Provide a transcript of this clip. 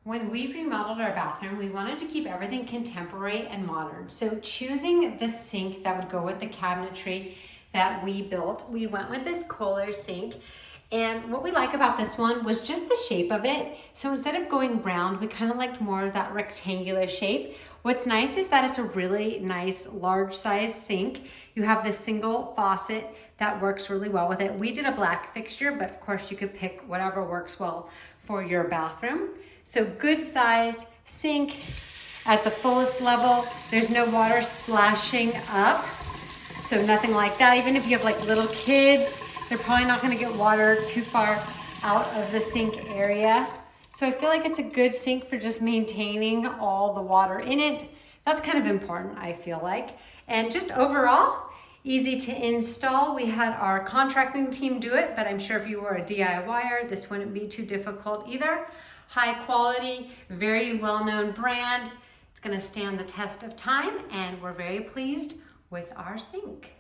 When we remodeled our bathroom, we wanted to keep everything contemporary and modern. So choosing the sink that would go with the cabinetry that we built, we went with this KOHLER sink. And what we like about this one was just the shape of it. So instead of going round, we kind of liked more of that rectangular shape. What's nice is that it's a really nice large size sink. You have this single faucet that works really well with it. We did a black fixture, but of course you could pick whatever works well for your bathroom. So good size sink at the fullest level. There's no water splashing up. So nothing like that. Even if you have like little kids, they're probably not gonna get water too far out of the sink area. So I feel like it's a good sink for just maintaining all the water in it. That's kind of important, I feel like. And just overall, easy to install. We had our contracting team do it, but I'm sure if you were a DIYer, this wouldn't be too difficult either. High quality, very well-known brand. It's gonna stand the test of time, and we're very pleased with our sink.